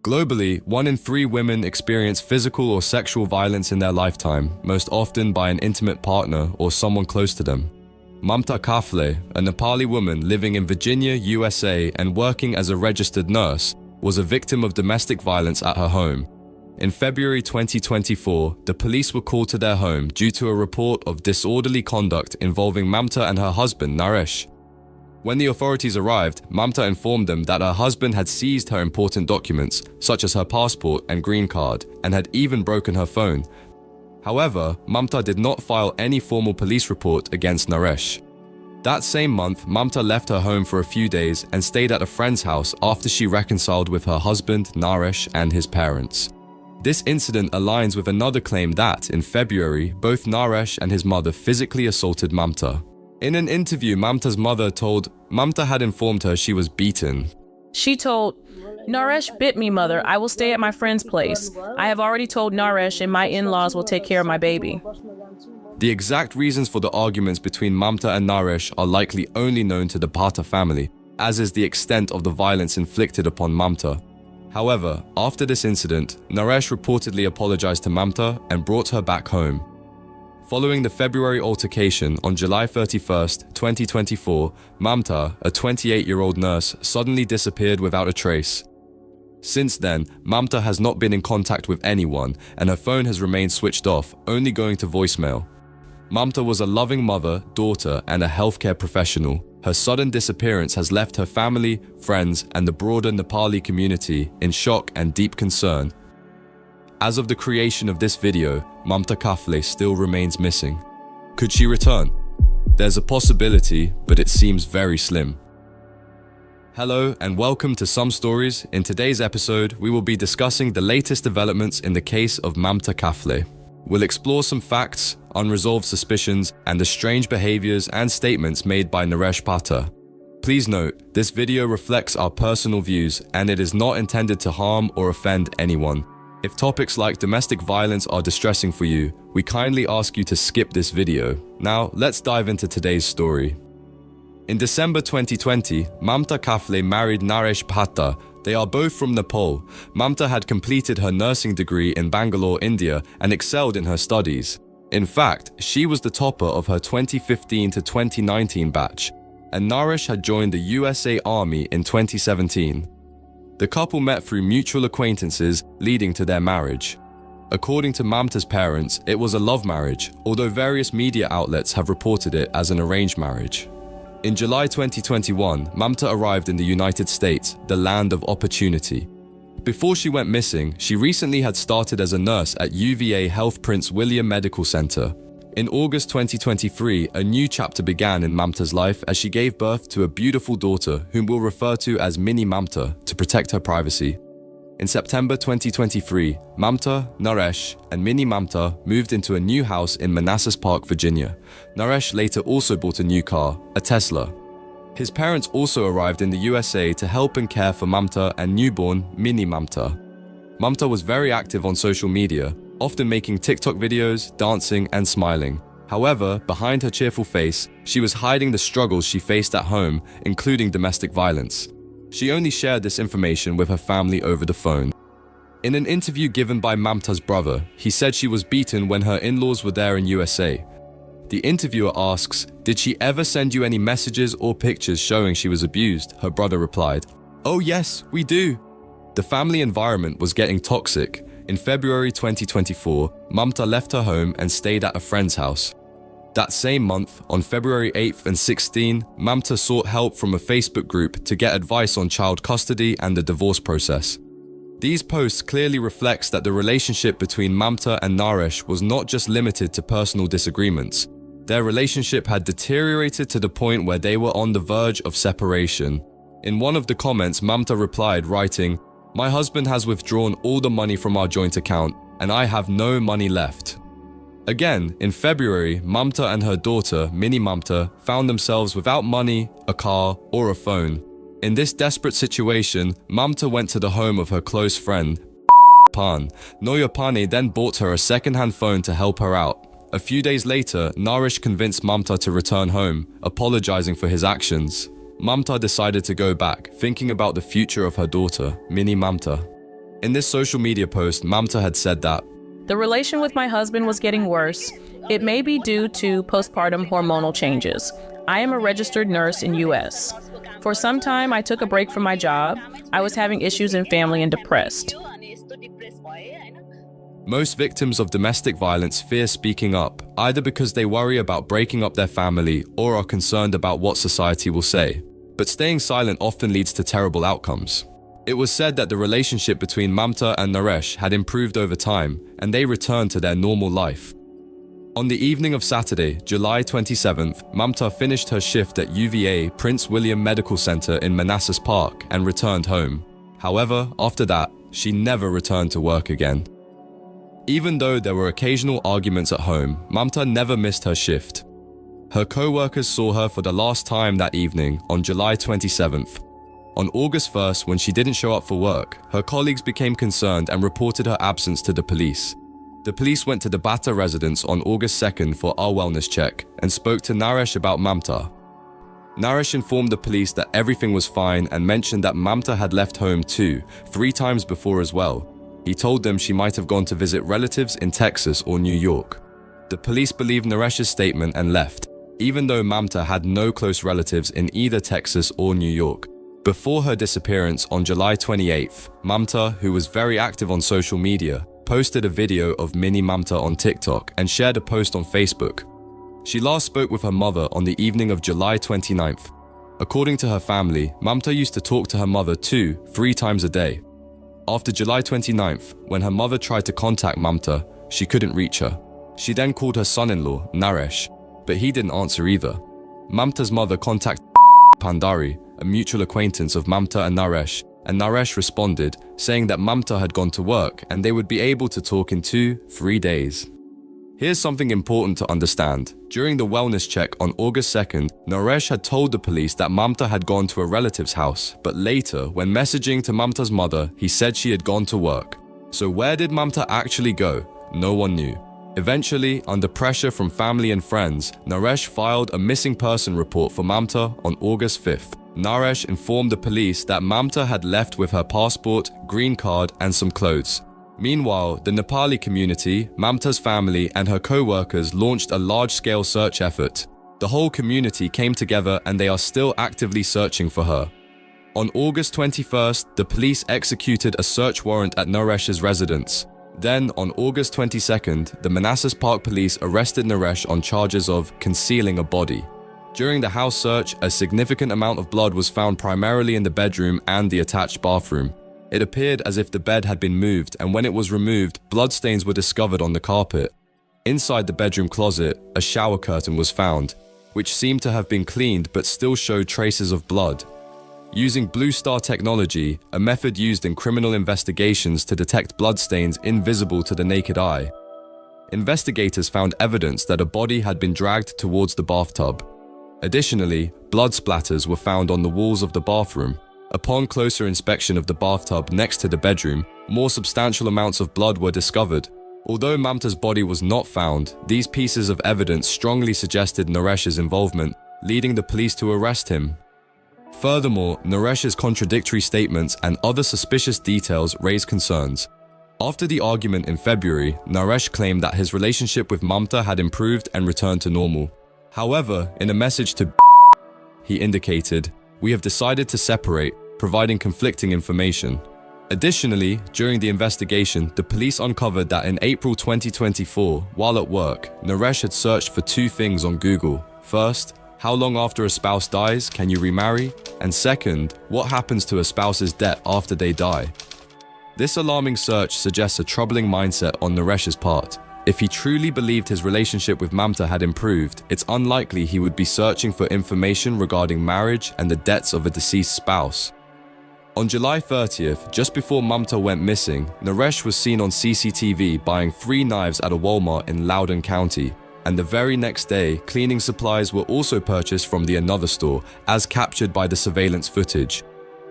Globally, 1 in 3 women experience physical or sexual violence in their lifetime, most often by an intimate partner or someone close to them. Mamta Kafle, a Nepali woman living in Virginia, USA and working as a registered nurse, was a victim of domestic violence at her home. In February 2024, the police were called to their home due to a report of disorderly conduct involving Mamta and her husband, Naresh. When the authorities arrived, Mamta informed them that her husband had seized her important documents, such as her passport and green card, and had even broken her phone. However, Mamta did not file any formal police report against Naresh. That same month, Mamta left her home for a few days and stayed at a friend's house after she reconciled with her husband, Naresh, and his parents. This incident aligns with another claim that, in February, both Naresh and his mother physically assaulted Mamta. In an interview, Mamta's mother told Mamta had informed her she was beaten. She told, "Naresh bit me, mother. I will stay at my friend's place. I have already told Naresh and my in-laws will take care of my baby." The exact reasons for the arguments between Mamta and Naresh are likely only known to the Bhatta family, as is the extent of the violence inflicted upon Mamta. However, after this incident, Naresh reportedly apologized to Mamta and brought her back home. Following the February altercation on July 31st, 2024, Mamta, a 28-year-old nurse, suddenly disappeared without a trace. Since then, Mamta has not been in contact with anyone and her phone has remained switched off, only going to voicemail. Mamta was a loving mother, daughter, and a healthcare professional. Her sudden disappearance has left her family, friends, and the broader Nepali community in shock and deep concern. As of the creation of this video, Mamta Kafle still remains missing. Could she return? There's a possibility, but it seems very slim. Hello and welcome to Some Stories. In today's episode, we will be discussing the latest developments in the case of Mamta Kafle. We'll explore some facts, unresolved suspicions, and the strange behaviors and statements made by Naresh Bhatta. Please note, this video reflects our personal views and it is not intended to harm or offend anyone. If topics like domestic violence are distressing for you, we kindly ask you to skip this video. Now, let's dive into today's story. In December 2020, Mamta Kafle married Naresh Bhatta. They are both from Nepal. Mamta had completed her nursing degree in Bangalore, India, and excelled in her studies. In fact, she was the topper of her 2015 to 2019 batch, and Naresh had joined the USA Army in 2017. The couple met through mutual acquaintances, leading to their marriage. According to Mamta's parents, it was a love marriage, although various media outlets have reported it as an arranged marriage. In July 2021, Mamta arrived in the United States, the land of opportunity. Before she went missing, she recently had started as a nurse at UVA Health Prince William Medical Center. In August 2023, a new chapter began in Mamta's life as she gave birth to a beautiful daughter whom we'll refer to as Mini Mamta to protect her privacy. In September 2023, Mamta, Naresh, and Mini Mamta moved into a new house in Manassas Park, Virginia. Naresh later also bought a new car, a Tesla. His parents also arrived in the USA to help and care for Mamta and newborn Mini Mamta. Mamta was very active on social media, often making TikTok videos, dancing, and smiling. However, behind her cheerful face, she was hiding the struggles she faced at home, including domestic violence. She only shared this information with her family over the phone. In an interview given by Mamta's brother, he said she was beaten when her in-laws were there in USA. The interviewer asks, "Did she ever send you any messages or pictures showing she was abused?" Her brother replied, "Oh yes, we do." The family environment was getting toxic. In February 2024, Mamta left her home and stayed at a friend's house. That same month, on February 8th and 16th, Mamta sought help from a Facebook group to get advice on child custody and the divorce process. These posts clearly reflects that the relationship between Mamta and Naresh was not just limited to personal disagreements. Their relationship had deteriorated to the point where they were on the verge of separation. In one of the comments, Mamta replied, writing, "My husband has withdrawn all the money from our joint account, and I have no money left." Again, in February, Mamta and her daughter, Mini Mamta, found themselves without money, a car, or a phone. In this desperate situation, Mamta went to the home of her close friend, Pan. Noyapane then bought her a second-hand phone to help her out. A few days later, Naresh convinced Mamta to return home, apologizing for his actions. Mamta decided to go back, thinking about the future of her daughter, Mini Mamta. In this social media post, Mamta had said that, "The relation with my husband was getting worse. It may be due to postpartum hormonal changes. I am a registered nurse in US. For some time, I took a break from my job. I was having issues in family and depressed." Most victims of domestic violence fear speaking up, either because they worry about breaking up their family or are concerned about what society will say. But staying silent often leads to terrible outcomes. It was said that the relationship between Mamta and Naresh had improved over time, and they returned to their normal life. On the evening of Saturday, July 27th, Mamta finished her shift at UVA Prince William Medical Center in Manassas Park and returned home. However, after that, she never returned to work again. Even though there were occasional arguments at home, Mamta never missed her shift. Her co-workers saw her for the last time that evening on July 27th. On August 1st, when she didn't show up for work, her colleagues became concerned and reported her absence to the police. The police went to the Bata residence on August 2nd for a wellness check and spoke to Naresh about Mamta. Naresh informed the police that everything was fine and mentioned that Mamta had left home too, 3 times before as well. He told them she might have gone to visit relatives in Texas or New York. The police believed Naresh's statement and left, even though Mamta had no close relatives in either Texas or New York. Before her disappearance on July 28th, Mamta, who was very active on social media, posted a video of mini Mamta on TikTok and shared a post on Facebook. She last spoke with her mother on the evening of July 29th. According to her family, Mamta used to talk to her mother 2-3 times a day. After July 29th, when her mother tried to contact Mamta, she couldn't reach her. She then called her son-in-law, Naresh, but he didn't answer either. Mamta's mother contacted Pandari, a mutual acquaintance of Mamta and Naresh responded, saying that Mamta had gone to work and they would be able to talk in 2-3 days. Here's something important to understand. During the wellness check on August 2nd, Naresh had told the police that Mamta had gone to a relative's house, but later, when messaging to Mamta's mother, he said she had gone to work. So where did Mamta actually go? No one knew. Eventually, under pressure from family and friends, Naresh filed a missing person report for Mamta on August 5th. Naresh informed the police that Mamta had left with her passport, green card, and some clothes. Meanwhile, the Nepali community, Mamta's family, and her co-workers launched a large-scale search effort. The whole community came together and they are still actively searching for her. On August 21st, the police executed a search warrant at Naresh's residence. Then, on August 22nd, the Manassas Park police arrested Naresh on charges of concealing a body. During the house search, a significant amount of blood was found primarily in the bedroom and the attached bathroom. It appeared as if the bed had been moved, and when it was removed, bloodstains were discovered on the carpet. Inside the bedroom closet, a shower curtain was found, which seemed to have been cleaned but still showed traces of blood. Using Blue Star technology, a method used in criminal investigations to detect bloodstains invisible to the naked eye, investigators found evidence that a body had been dragged towards the bathtub. Additionally, blood splatters were found on the walls of the bathroom. Upon closer inspection of the bathtub next to the bedroom, more substantial amounts of blood were discovered. Although Mamta's body was not found, these pieces of evidence strongly suggested Naresh's involvement, leading the police to arrest him. Furthermore, Naresh's contradictory statements and other suspicious details raised concerns. After the argument in February, Naresh claimed that his relationship with Mamta had improved and returned to normal. However, in a message to he indicated, "We have decided to separate, providing conflicting information." Additionally, during the investigation, the police uncovered that in April 2024, while at work, Naresh had searched for 2 things on Google. First, how long after a spouse dies can you remarry? And second, what happens to a spouse's debt after they die? This alarming search suggests a troubling mindset on Naresh's part. If he truly believed his relationship with Mamta had improved, it's unlikely he would be searching for information regarding marriage and the debts of a deceased spouse. On July 30th, just before Mamta went missing, Naresh was seen on CCTV buying 3 knives at a Walmart in Loudoun County. And the very next day, cleaning supplies were also purchased from the another store, as captured by the surveillance footage.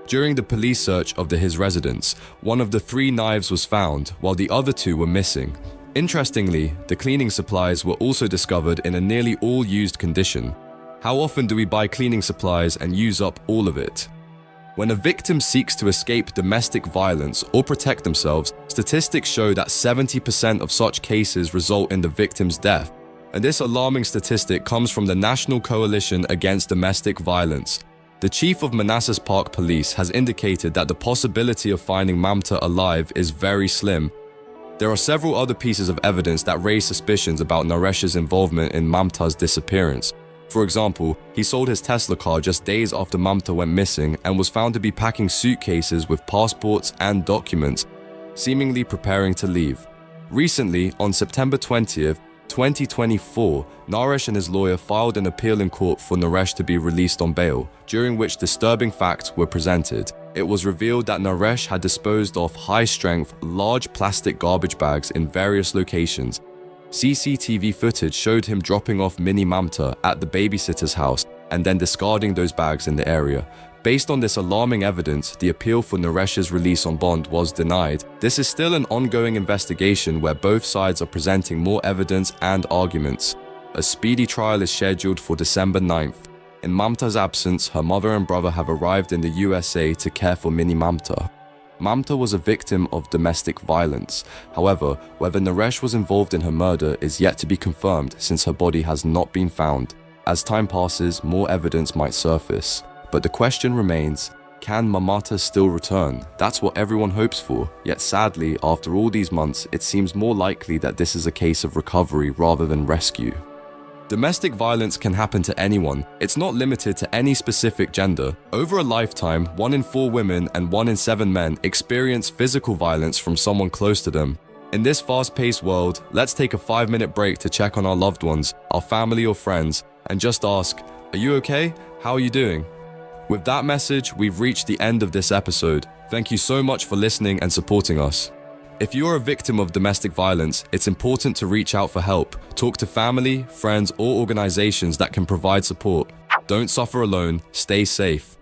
During the police search of his residence, one of the 3 knives was found, while the other 2 were missing. Interestingly, the cleaning supplies were also discovered in a nearly all-used condition. How often do we buy cleaning supplies and use up all of it? When a victim seeks to escape domestic violence or protect themselves, statistics show that 70% of such cases result in the victim's death. And this alarming statistic comes from the National Coalition Against Domestic Violence. The chief of Manassas Park Police has indicated that the possibility of finding Mamta alive is very slim. There are several other pieces of evidence that raise suspicions about Naresh's involvement in Mamta's disappearance. For example, he sold his Tesla car just days after Mamta went missing and was found to be packing suitcases with passports and documents, seemingly preparing to leave. Recently, on September 20th, 2024, Naresh and his lawyer filed an appeal in court for Naresh to be released on bail, during which disturbing facts were presented. It was revealed that Naresh had disposed of high-strength, large plastic garbage bags in various locations. CCTV footage showed him dropping off mini Mamta at the babysitter's house and then discarding those bags in the area. Based on this alarming evidence, the appeal for Naresh's release on bond was denied. This is still an ongoing investigation where both sides are presenting more evidence and arguments. A speedy trial is scheduled for December 9th. In Mamta's absence, her mother and brother have arrived in the USA to care for mini Mamta. Mamta was a victim of domestic violence. However, whether Naresh was involved in her murder is yet to be confirmed since her body has not been found. As time passes, more evidence might surface. But the question remains, can Mamta still return? That's what everyone hopes for. Yet sadly, after all these months, it seems more likely that this is a case of recovery rather than rescue. Domestic violence can happen to anyone. It's not limited to any specific gender. Over a lifetime, 1 in 4 women and 1 in 7 men experience physical violence from someone close to them. In this fast-paced world, let's take a 5-minute break to check on our loved ones, our family or friends, and just ask, "Are you okay? How are you doing?" With that message, we've reached the end of this episode. Thank you so much for listening and supporting us. If you're a victim of domestic violence, it's important to reach out for help. Talk to family, friends, or organizations that can provide support. Don't suffer alone. Stay safe.